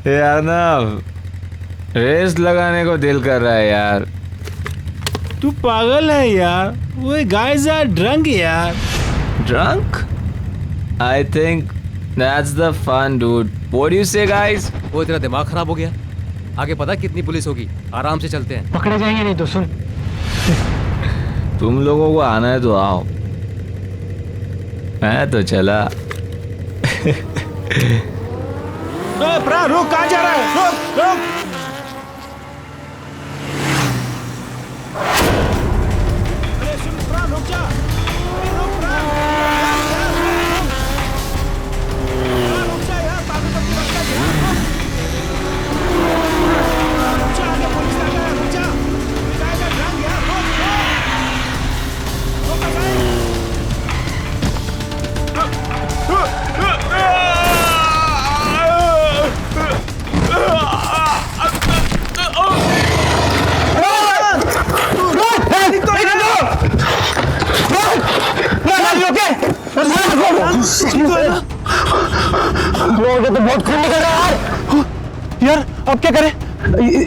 यार ना रेस लगाने को दिल कर रहा है यार। तू पागल है यार, वो गाइस आर ड्रंक यार। Drunk? I think that's the fun, dude. What do you say, guys? वो तेरा दिमाग खराब हो गया? आगे पता कितनी पुलिस होगी, आराम से चलते हैं। पकड़े जाएंगे नहीं तो सुन। तुम लोगों को आना है तो आओ, मैं तो चला। रुक, कहाँ जा रहा है? रुक रुक। अरे सुन प्राण, रुक जा। अरे रुक प्राण, रुक जा यार, पागल का पूरा क्या यार? रुक जा, आगे पुलिस आ गया, रुक जा। जाएगा ड्रंक यार, रुक भाई। तो बहुत खून निकल रहा है यार। अब क्या करें?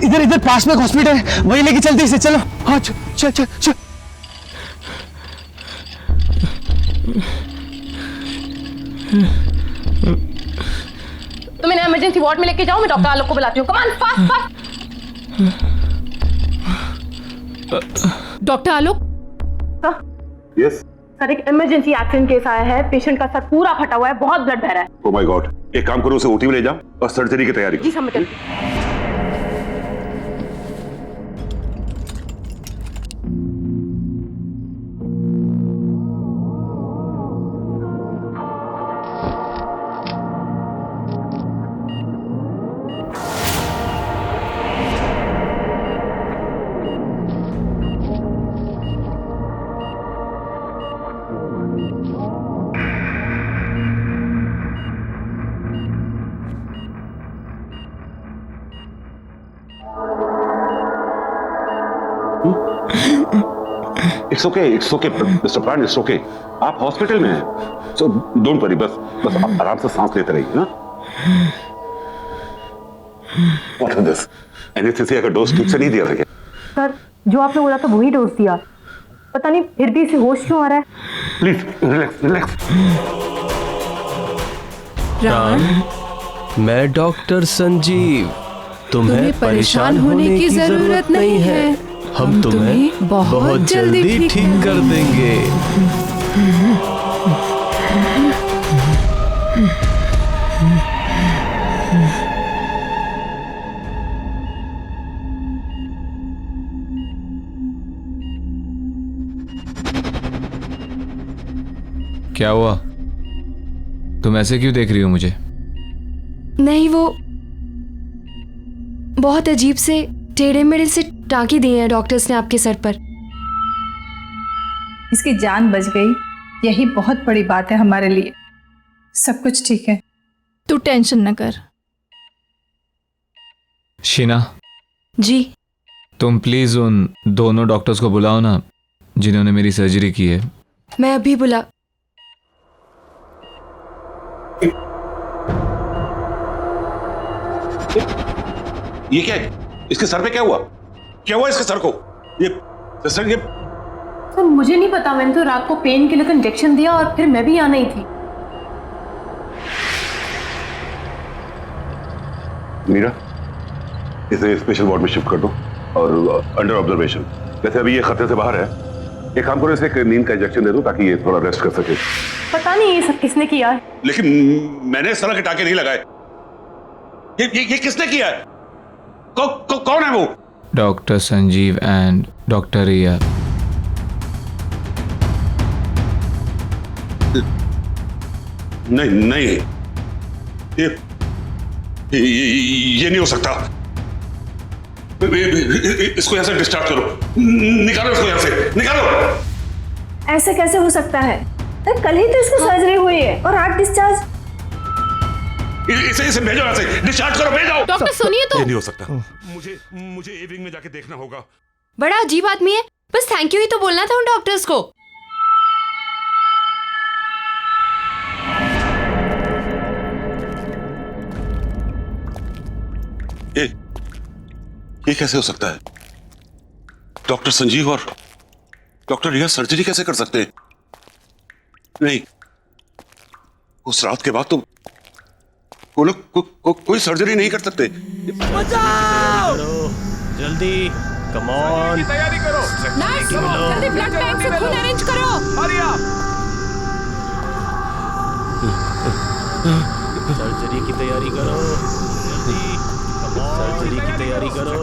इधर इधर पास में हॉस्पिटल है, वहीं लेके चलते इसे। चलो हाँ चल चल चल। तुम इन्हें इमरजेंसी वार्ड में लेके जाओ, मैं डॉक्टर आलोक को बुलाती हूँ। Come on, fast fast. Doctor Alok. Yes sir, एक इमरजेंसी एक्सीडेंट केस आया है। पेशेंट का सर पूरा फटा हुआ है, बहुत ब्लड बह रहा है। ओह माय गॉड, एक काम करो, उसे ओटी में ले जाओ और सर्जरी की तैयारी करो। जी समझ गई। इट्स ओके मिस्टर प्राण, इट्स ओके। आप हॉस्पिटल में हैं, सो डोंट वरी। बस आप आराम से सांस लेते रहिए ना। What is this? एनेस्थीसिया का डोज ठीक से नहीं दिया था क्या? सर, जो आपने बोला था वही डोज दिया, पता नहीं फिर भी इसे होश क्यों आ रहा है। Please relax relax. प्राण, मैं डॉक्टर संजीव। तुम्हें परेशान होने की जरूरत नहीं है। हम तुम्हें बहुत जल्दी ठीक कर देंगे। क्या हुआ? तुम ऐसे क्यों देख रही हो मुझे? नहीं, वो बहुत अजीब से टेढ़े मेढ़े से टाँके दिए हैं डॉक्टर्स ने आपके सर पर। इसकी जान बच गई, यही बहुत बड़ी बात है हमारे लिए। सब कुछ ठीक है, तू टेंशन न कर। शीना जी, तुम प्लीज उन दोनों डॉक्टर्स को बुलाओ ना, जिन्होंने मेरी सर्जरी की है। मैं अभी बुला। ये क्या है? इसके सर पे क्या हुआ? क्या हुआ इसके सर को? ये सर मुझे नहीं पता, मैंने तो रात को पेन किलर का इंजेक्शन दिया और फिर मैं भी यहाँ नहीं थी। मीरा, इसे स्पेशल वार्ड में शिफ्ट कर दो और अंडर ऑब्जर्वेशन। वैसे अभी ये खतरे से बाहर है। एक काम करो, इसे एक नींद का इंजेक्शन दे दो ताकि ये थोड़ा रेस्ट कर सके। पता नहीं ये सब किसने किया है। लेकिन मैंने इस तरह के टाके नहीं लगाए। ये किसने किया है? कौन है वो? डॉक्टर संजीव एंड डॉक्टर रिया। नहीं, ये नहीं हो सकता। इसको यहां से डिस्चार्ज करो, निकालो इसको यहां से, निकालो। ऐसे कैसे हो सकता है? कल ही तो इसको सर्जरी हुई है और आज डिस्चार्ज। इसे भेजो यहां से, डिस्चार्ज करो, भेजो। डॉक्टर सुनिए तो। ये नहीं हो सकता। मुझे ए विंग में जाके देखना होगा। बड़ा अजीब आदमी है, बस थैंक यू ही तो बोलना था उन डॉक्टर्स को। ये कैसे हो सकता है? डॉक्टर संजीव और डॉक्टर रिया सर्जरी कैसे कर सकते हैं? नहीं, उस रात के बाद तो वो लोग कोई सर्जरी नहीं कर सकते। बचाओ! जल्दी, कम ऑन। तैयारी करो। जल्दी ब्लड बैंक से खून अरेंज करो। सर्जरी की तैयारी करो। जल्दी, कम ऑन। सर्जरी की तैयारी करो।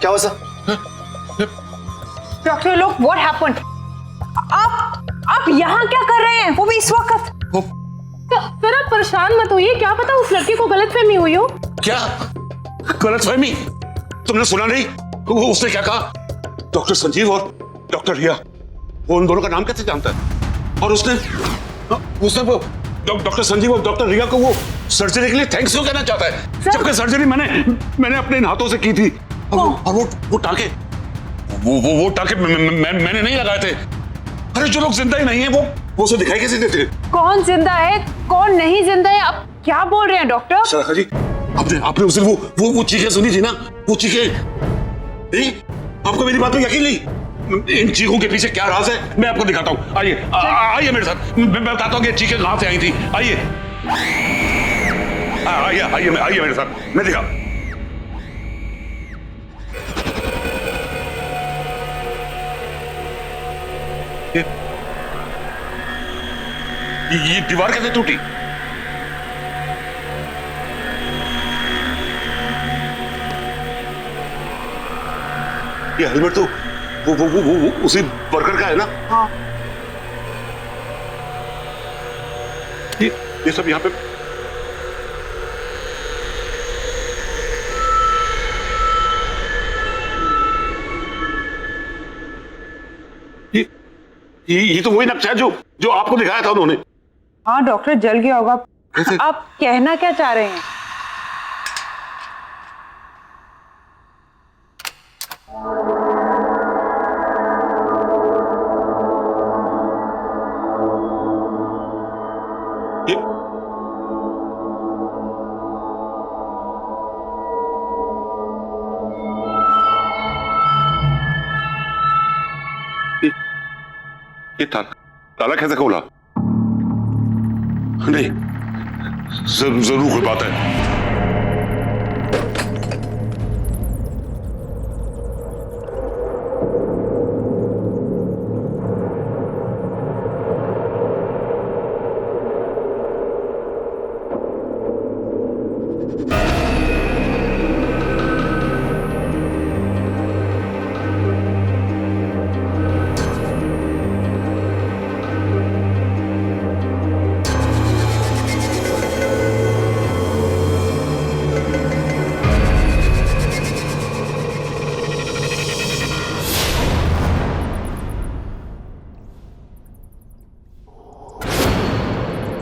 क्या हुआ सर? डॉक्टर लोग, व्हाट हैपेंड? आप यहाँ क्या कर रहे हैं? वो भी इस वक्त? सर आप परेशान मत होइए, क्या पता उस लड़के को गलतफहमी हुई हो। क्या गलतफहमी? तुमने सुना नहीं वो उसने क्या कहा? डॉक्टर संजीव और डॉक्टर रिया, वो उन दोनों का नाम कैसे जानता है? और उसने वो डॉक्टर संजीव और डॉक्टर रिया को वो सर्जरी के लिए थैंक्स क्यों कहना चाहता है, जबकि सर्जरी मैंने अपने हाथों से की थी। और वो टाके वो टाके मैंने नहीं लगाए थे। अरे जो लोग जिंदा ही नहीं है वो उसे दिखाई कैसे देते? कौन जिंदा है कौन नहीं जिंदा है, आप क्या बोल रहे हैं डॉक्टर? सराखा जी, आपने उस दिन वो चीखें सुनी थी ना, वो चीखें नहीं? आपको मेरी बात पे यकीन नहीं? इन चीखों के पीछे क्या राज है मैं आपको दिखाता हूँ। आइए मेरे साथ, मैं बताता हूँ कि चीखें कहां से आई थी। आइए मेरे साथ, मैं दिखा। ये दीवार कैसे टूटी? ये हेलमेट तो वो उसी वर्कर का है ना? हाँ। ये सब यहाँ पे ये तो वही नक्शा है जो आपको दिखाया था उन्होंने। हाँ डॉक्टर, जल गया होगा। आप कहना क्या चाह रहे हैं? ये ताला कैसे खोला? नहीं, जरूर कोई बात है।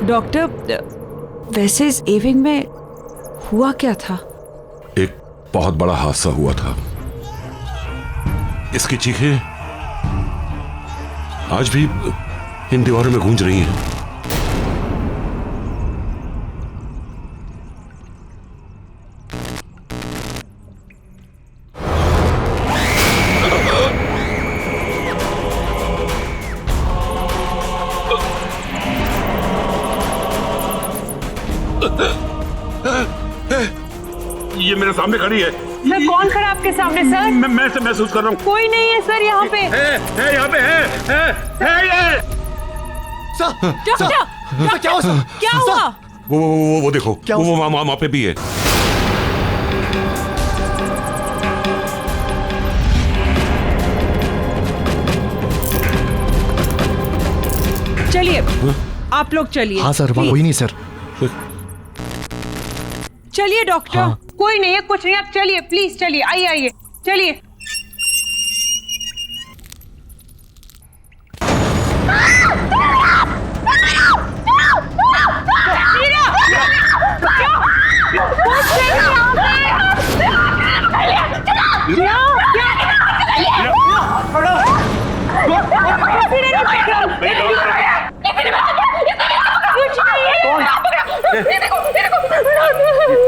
डॉक्टर, वैसे इस एविंग में हुआ क्या था? एक बहुत बड़ा हादसा हुआ था। इसकी चीखें आज भी इन दीवारों में गूंज रही हैं। ये मेरे सामने खड़ी है। सर कौन खड़ा आपके सामने सर? मैं इसे महसूस कर रहा हूँ। कोई नहीं है सर यहाँ पे। है यहाँ पे है ये। क्या हुआ? वो देखो, वो वहाँ पे भी है। चलिए आप लोग चलिए। हाँ सर, कोई नहीं सर। चलिए डॉक्टर। हाँ। कोई नहीं है, कुछ नहीं, आप चलिए प्लीज, चलिए, आइए आइए, चलिए।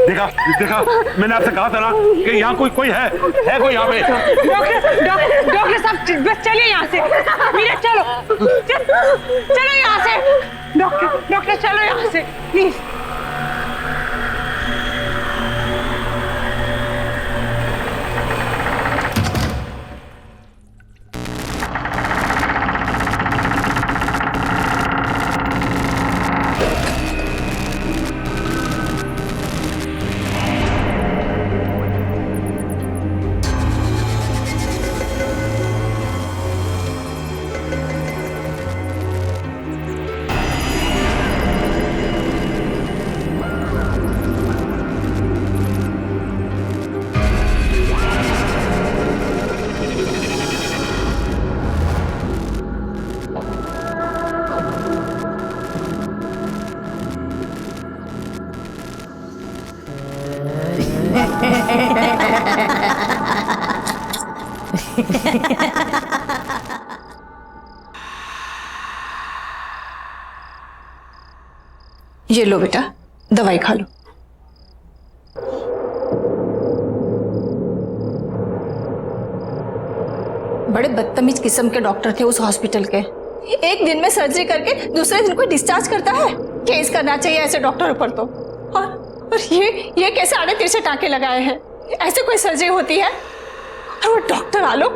देखा देखा, मैंने आपसे कहा था ना कि यहाँ कोई है कोई यहाँ पे। डॉक्टर साहब बस चलिए यहाँ से। मीरा चलो चलो यहाँ से। डॉक्टर चलो यहाँ से प्लीज। ये लो बेटा, दवाई खा लो। बड़े बदतमीज किस्म के डॉक्टर थे उस हॉस्पिटल के। एक दिन में सर्जरी करके दूसरे दिन कोई डिस्चार्ज करता है। केस करना चाहिए ऐसे डॉक्टरों पर तो। और ये कैसे आड़े तिरछे टाँके लगाए हैं? ऐसे कोई सर्जरी होती है? और वो डॉक्टर आलोक,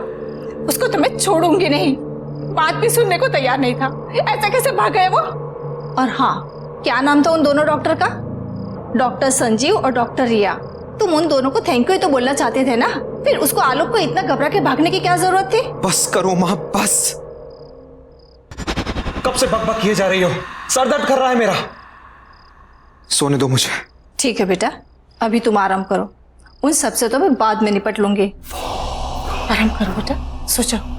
उसको तो मैं छोड़ूंगी नहीं। बात भी सुनने को तैयार नहीं था। ऐसा कैसे भाग गए वो? और हाँ, क्या नाम था उन दोनों डॉक्टर का? डॉक्टर संजीव और डॉक्टर रिया। तुम उन दोनों को थैंक यू तो बोलना चाहते थे ना, फिर उसको आलोक को इतना घबरा के भागने की क्या जरूरत थी? बस करो माँ, बस। कब से बकबक किए जा रही हो? सर दर्द कर रहा है मेरा। सोने दो मुझे। ठीक है बेटा, अभी तुम आराम करो। उन सबसे तो मैं बाद में निपट लूंगी। आराम करो बेटा, सो जाओ।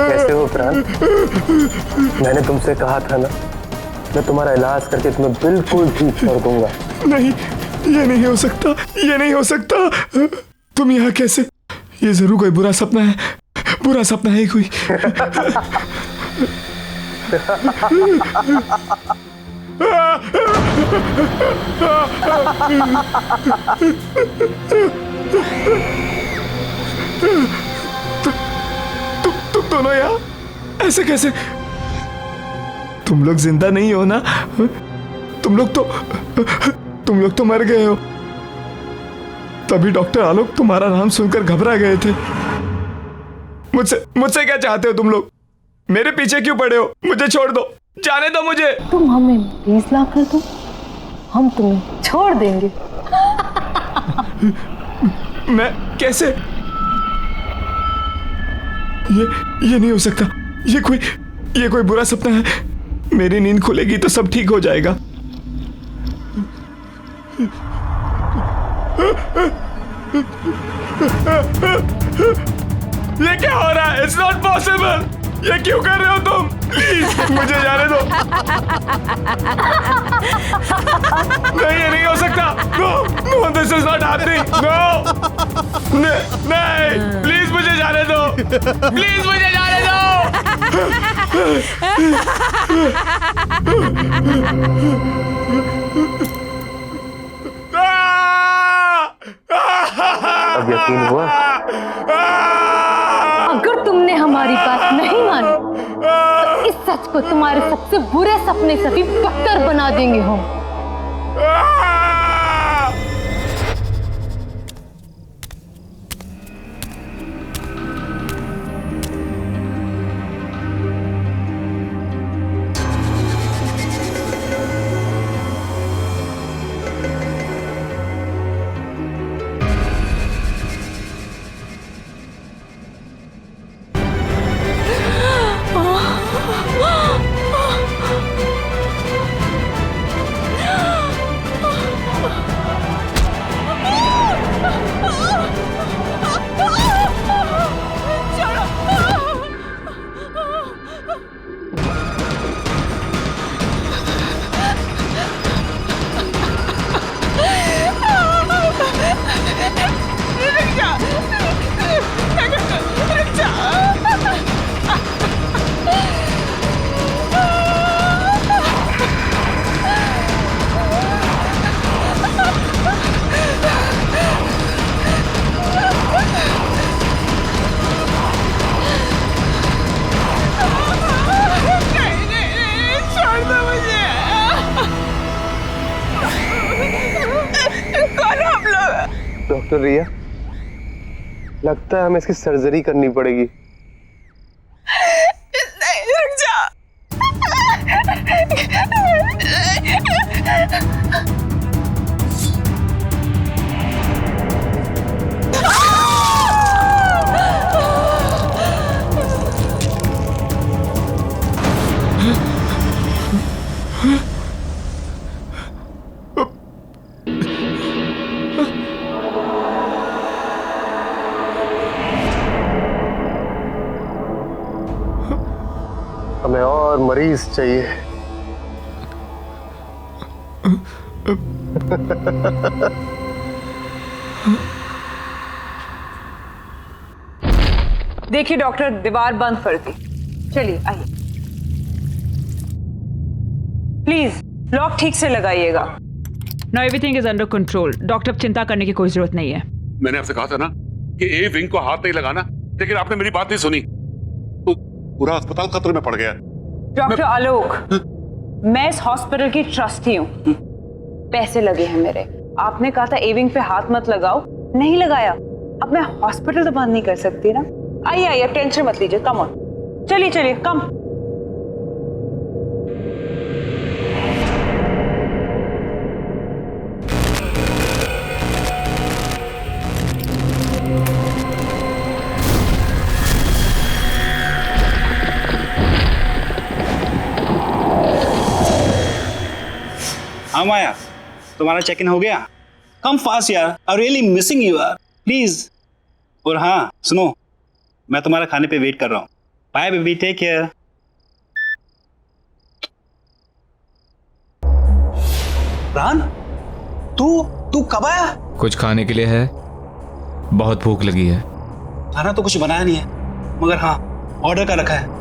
कैसे हो प्राण? मैंने तुमसे कहा था ना, मैं तुम्हारा इलाज करके तुम्हें बिल्कुल ठीक कर दूंगा। नहीं, ये नहीं हो सकता, ये नहीं हो सकता। तुम यहाँ कैसे? ये जरूर कोई बुरा सपना है कोई। तुम दोनों यहाँ ऐसे कैसे? तुम लोग जिंदा नहीं हो ना? तुम लोग तो मर गए हो। तभी डॉक्टर आलोक तुम्हारा नाम सुनकर घबरा गए थे। मुझसे क्या चाहते हो तुम लोग? मेरे पीछे क्यों पड़े हो? मुझे छोड़ दो, जाने दो मुझे। तुम हमें 20 लाख कर दो, हम तुम्हें छोड़ देंगे। मैं कैसे? ये नहीं हो सकता। ये कोई बुरा सपना है। मेरी नींद खुलेगी तो सब ठीक हो जाएगा। ये क्या हो रहा है? It's not possible. ये क्यों कर रहे हो तुम? प्लीज मुझे जाने दो। नहीं, ये नहीं हो सकता। No, this is not happening. No, नहीं, प्लीज मुझे जाने दो। प्लीज मुझे जाने दो। अब यकीन हुआ? अगर तुमने हमारी बात नहीं मानी तो इस सच को तुम्हारे सबसे बुरे सपने से भी बदतर बना देंगे हम। डॉक्टर रिया, लगता है हमें इसकी सर्जरी करनी पड़ेगी। नहीं, रुक जा। हमें और मरीज चाहिए। देखिए डॉक्टर, दीवार बंद कर दी। चलिए आइए, प्लीज लॉक ठीक से लगाइएगा। No, everything is under control. Doctor, चिंता करने की कोई जरूरत नहीं है। मैंने आपसे कहा था ना कि ए विंग को हाथ नहीं लगाना, लेकिन आपने मेरी बात नहीं सुनी तो पूरा अस्पताल खतरे में पड़ गया। डॉक्टर आलोक, मैं इस हॉस्पिटल की ट्रस्टी हूँ। पैसे लगे हैं मेरे। आपने कहा था ए विंग पे हाथ मत लगाओ, नहीं लगाया। अब मैं हॉस्पिटल तो बंद नहीं कर सकती ना। आइए आइए, टेंशन मत लीजिए। कम ऑन, चलिए चलिए, कम। हाँ माया, तुम्हारा चेक इन हो गया? कम फास्ट यार, आई रियली मिसिंग यू यार, प्लीज। और हाँ सुनो, मैं तुम्हारा खाने पे वेट कर रहा हूँ। Bye baby, take care. रान, तू कब आया? कुछ खाने के लिए है? बहुत भूख लगी है। खाना तो कुछ बनाया नहीं है, मगर हाँ ऑर्डर का रखा है।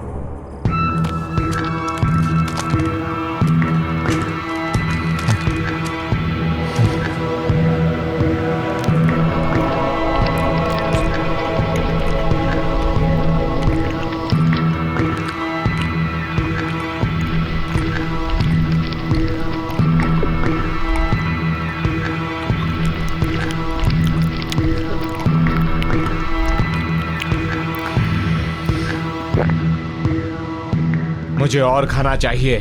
मुझे और खाना चाहिए,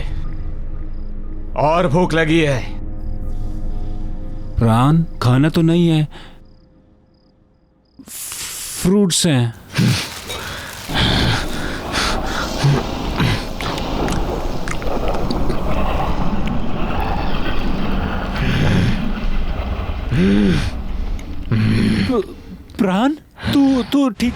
और भूख लगी है। प्राण, खाना तो नहीं है, फ्रूट्स हैं। प्राण, तू ठीक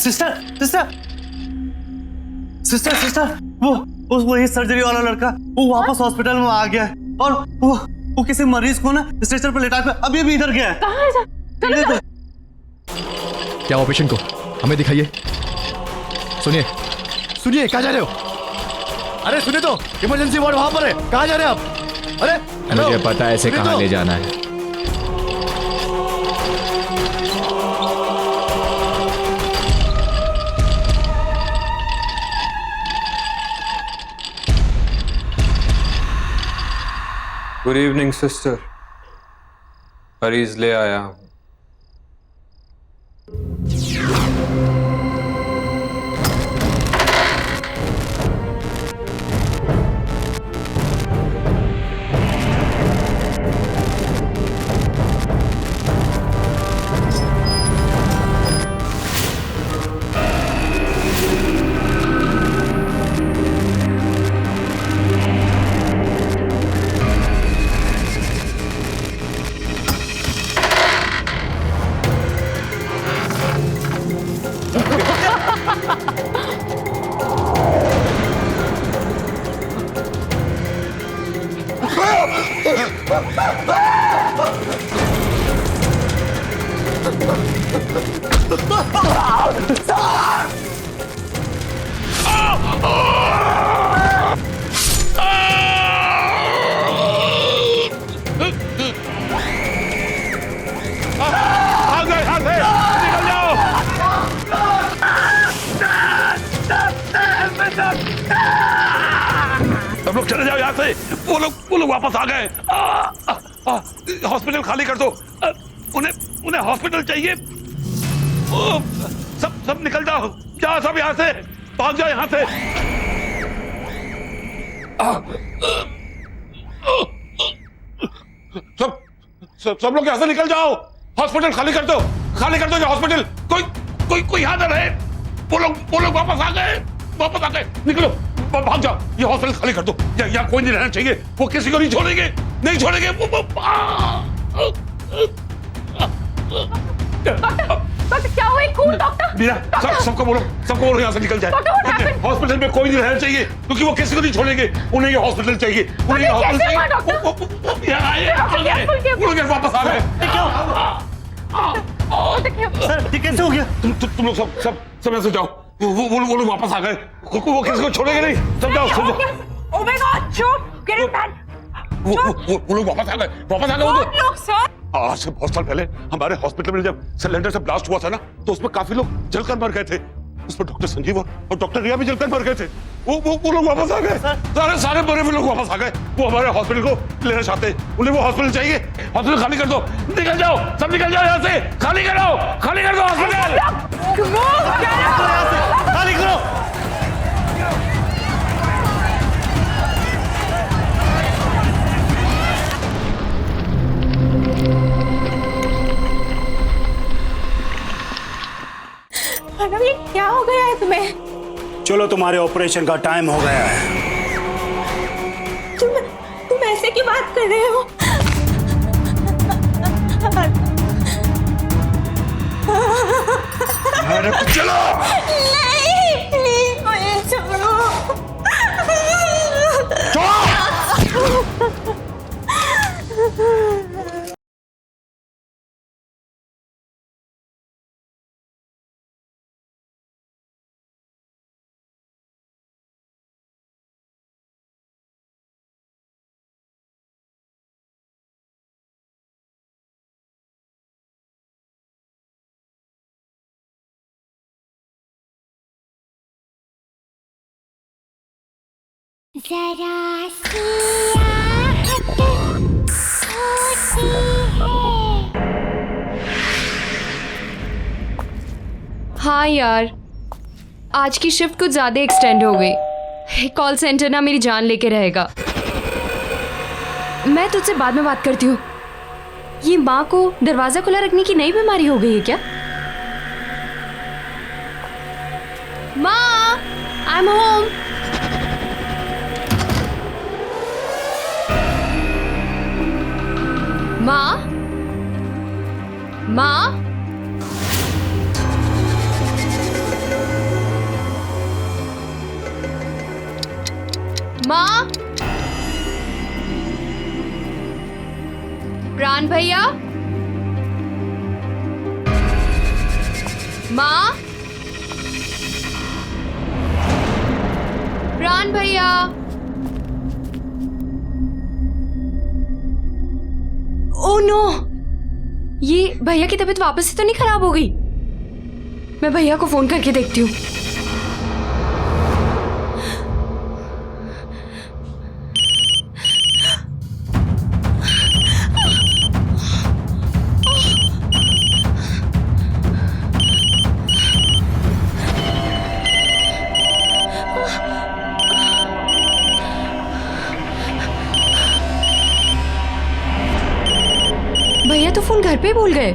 सिस्टर सिस्टर सिस्टर सिस्टर वो ये सर्जरी वाला लड़का वो वापस हॉस्पिटल में आ गया है और वो किसी मरीज को ना स्ट्रेचर पर लेटा के अभी अभी इधर गया है। कहाँ है? चलो क्या हुआ पेशेंट को? हमें दिखाइए। सुनिए सुनिए, कहाँ जा रहे हो? अरे सुनिए तो, इमरजेंसी वार्ड वहां पर है, कहाँ जा रहे हैं आप? अरे मुझे पता है इसे कहाँ ले जाना है। गुड इवनिंग सिस्टर, मरीज ले आया हूं। सब लोग चले जाओ यहाँ से। वो लोग वापस आ गए। हॉस्पिटल खाली कर दो। उन्हें हॉस्पिटल चाहिए। सब निकल जाओ, जाओ सब यहाँ से, भाग जाओ यहाँ से। सब लोग यहाँ से निकल जाओ। हॉस्पिटल खाली कर दो, खाली कर दो ये हॉस्पिटल। कोई यहाँ ना रहे। वो लोग वापस आ गए, निकलो, भाग जाओ। ये हॉस्पिटल खाली कर दो। यहाँ कोई नहीं रहना चाहिए। वो किसी को नहीं छोड़ेंगे। डॉक्टर क्या हुआ? खून डॉक्टर। मीरा, सबको बोलो यहाँ से निकल जाए। हॉस्पिटल में कोई नहीं रहना चाहिए क्योंकि वो किसी को नहीं छोड़ेंगे। उन्हें ये हॉस्पिटल चाहिए। वापस आ गए। सर ये कैसे हो गया? तुम लोग सब यहाँ से जाओ। वो लोग वापस आ गए। वो किसी को छोड़ेंगे नहीं। सब जाओ। Oh my God, चुप, get it back. वो लोग वापस आ गए। वो लोग सर। आज से बहुत साल पहले हमारे हॉस्पिटल में जब सिलेंडर से ब्लास्ट हुआ था ना, तो उसमें काफी लोग जलकर मर गए थे। उसमें डॉक्टर संजीव और डॉक्टर रिया भी जलकर मर गए थे। वो लोग वापस आ गए। सारे मरे हुए लोग वापस आ गए। वो हमारे हॉस्पिटल को लेना चाहते हैं। उन्हें वो हॉस्पिटल चाहिए। हॉस्पिटल खाली कर दो। निकल जाओ, सब निकल जाओ यहाँ से। खाली कर दो हॉस्पिटल। खाली करो। ये क्या हो गया है तुम्हें? चलो तुम्हारे ऑपरेशन का टाइम हो गया है। तुम ऐसे की बात कर रहे हो? चलो। नहीं, प्लीज मुझे छोड़ो। जरा सी आहट होती है। हाँ यार, आज की शिफ्ट कुछ ज़्यादा एक्सटेंड हो गई। कॉल सेंटर ना मेरी जान लेके रहेगा। मैं तुझसे बाद में बात करती हूँ। ये माँ को दरवाज़ा खुला रखने की नई बीमारी हो गई है क्या? माँ, आई एम होम। माँ, माँ, माँ, प्राण भैया, माँ, प्राण भैया। ओह नो, ये भैया की तबीयत वापस से तो नहीं खराब हो गई? मैं भैया को फोन करके देखती हूँ। भैया तो फोन घर पे भूल गए।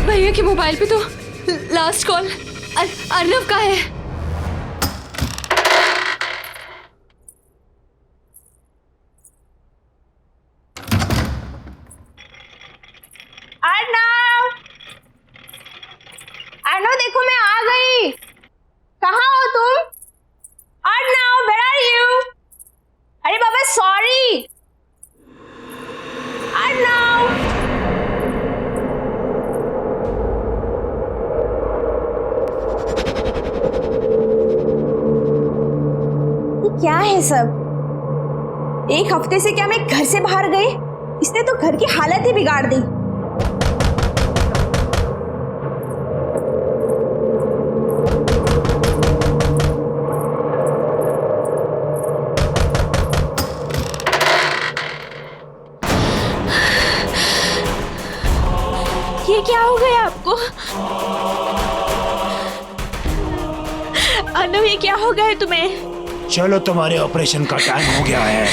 भैया के मोबाइल पे तो लास्ट कॉल अर्नव का है। अर्नव देखो मैं आ गई। कहाँ हो तुम? Arnav, where are you? अरे बाबा सॉरी। अर्नव, क्या है सब? एक हफ्ते से क्या मैं घर से बाहर गई? इसने तो घर की हालत ही बिगाड़ दी। ये क्या हो गया आपको? अर्नव, ये क्या हो गया है तुम्हें? चलो, तुम्हारे ऑपरेशन का टाइम हो गया है।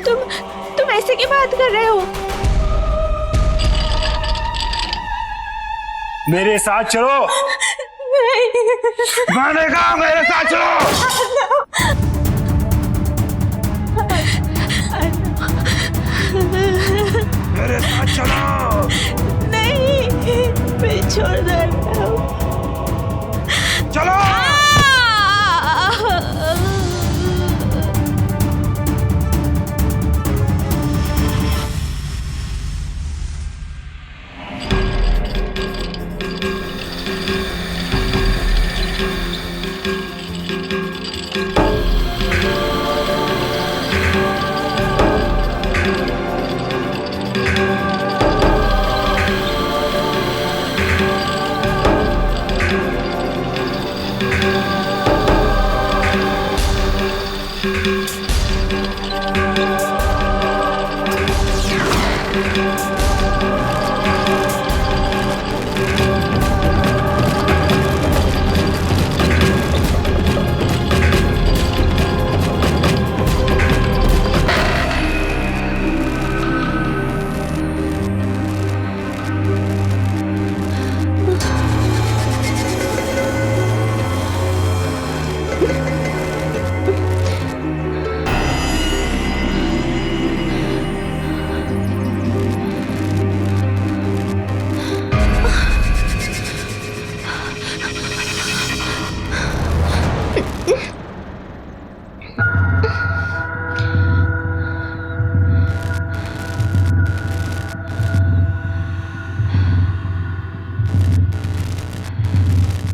तुम ऐसे की बात कर रहे हो? मेरे साथ चलो। नहीं। मैंने कहा मेरे साथ चलो। मेरे साथ चलो। नहीं, मैं छोड़ दो। चलो।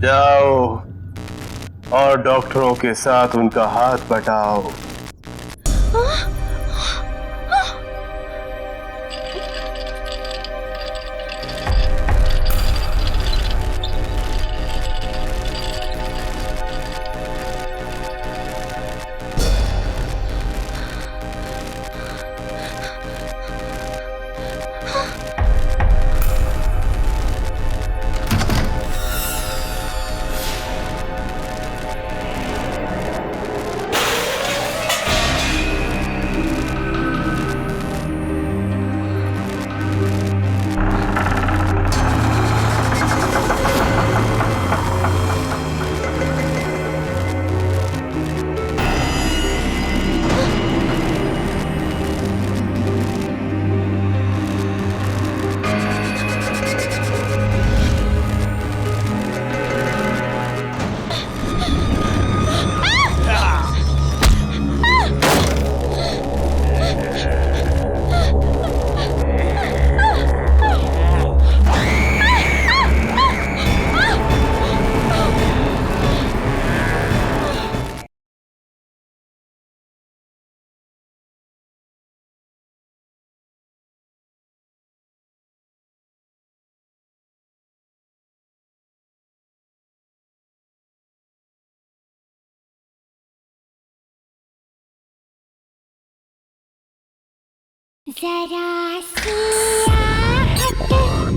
जाओ और डॉक्टरों के साथ उनका हाथ बटाओ। जरा सी आहट होती है।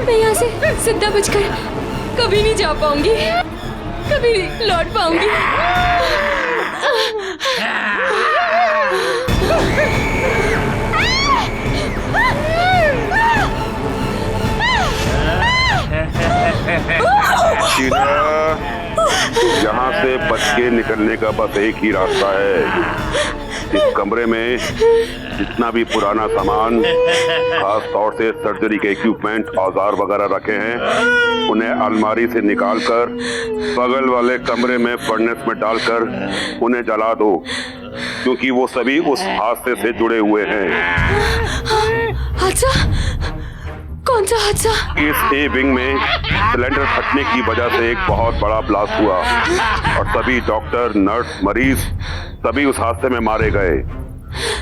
मैं यहाँ से जिंदा बचकर कभी नहीं जा पाऊंगी, कभी नहीं लौट पाऊंगी। शीला, यहाँ से बच के निकलने का बस एक ही रास्ता है। इस कमरे में जितना भी पुराना सामान, खास तौर से सर्जरी के इक्विपमेंट, औजार वगैरह रखे हैं, उन्हें अलमारी से निकालकर बगल वाले कमरे में फर्नेस में डालकर उन्हें जला दो, क्योंकि वो सभी उस हादसे से जुड़े हुए हैं। हादसा? कौन सा हादसा? इस ए विंग में सिलेंडर फटने की वजह से एक बहुत बड़ा ब्लास्ट हुआ और सभी डॉक्टर, नर्स, मरीज सभी उस हादसे में मारे गए।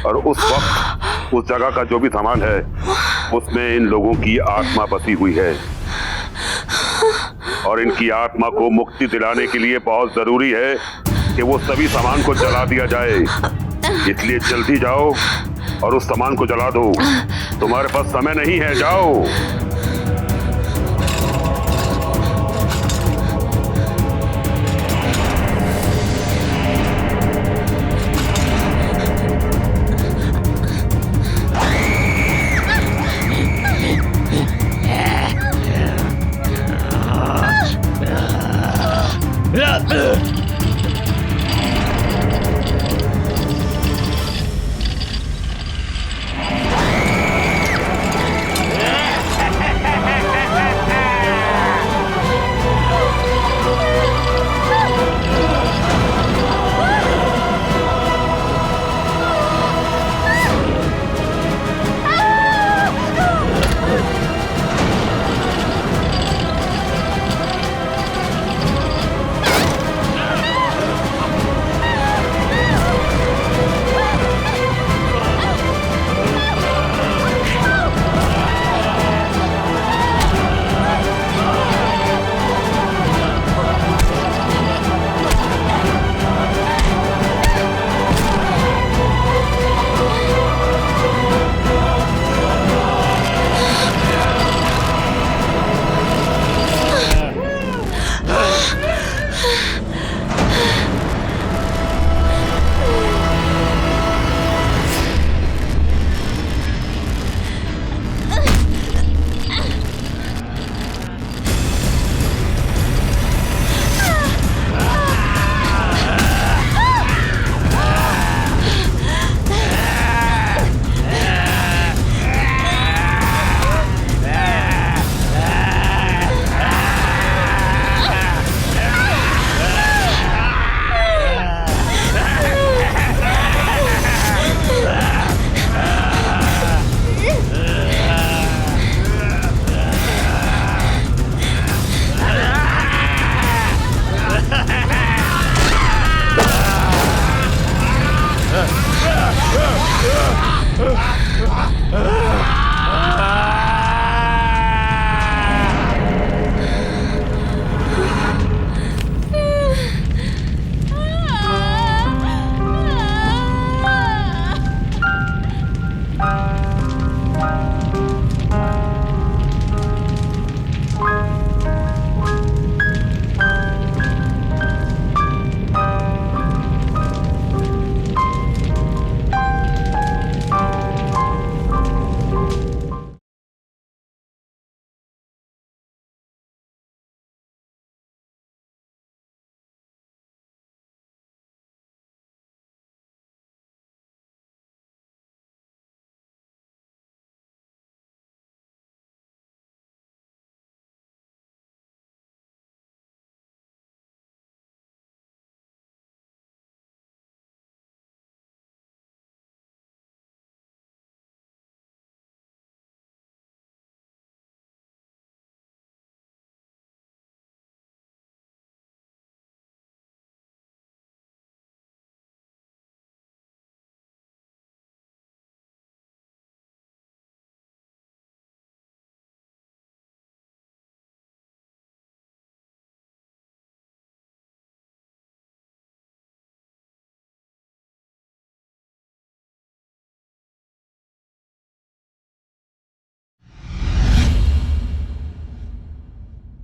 और उस वक्त उस जगह का जो भी सामान है उसमें इन लोगों की आत्मा बसी हुई है, और इनकी आत्मा को मुक्ति दिलाने के लिए बहुत जरूरी है कि वो सभी सामान को जला दिया जाए। इसलिए जल्दी जाओ और उस सामान को जला दो। तुम्हारे पास समय नहीं है, जाओ।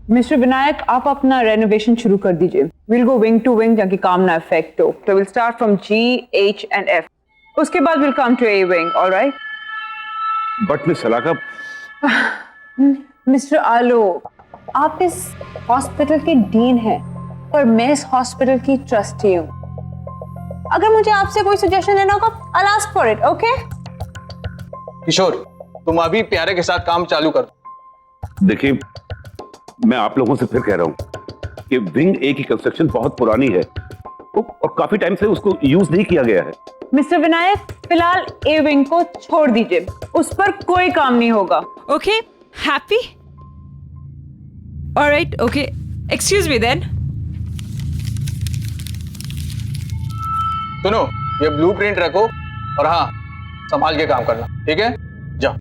मिस्टर विनायक, आप अपना रेनोवेशन शुरू कर दीजिए। Will go wing to wing ताकि काम ना इफेक्ट हो। तो will start from G, H and F। उसके बाद will come to A wing, alright? But miss Salaka, mister Alok, आप इस हॉस्पिटल के डीन हैं और मैं इस हॉस्पिटल की ट्रस्टी हूँ। अगर मुझे आपसे कोई सजेशन देना होगा, I'll ask for it, okay? किशोर, तुम अभी प्यारे के साथ काम चालू कर दो। देखिए, मैं आप लोगों से फिर कह रहा हूं कि विंग ए की कंस्ट्रक्शन बहुत पुरानी है और काफी टाइम से उसको यूज नहीं किया गया है। मिस्टर विनायक, फिलहाल ए विंग को छोड़ दीजिए, उस पर कोई काम नहीं होगा। Okay, happy? Alright, okay, excuse me then. सुनो, ये ब्लूप्रिंट रखो और हाँ, संभाल के काम करना, ठीक है? जाओ।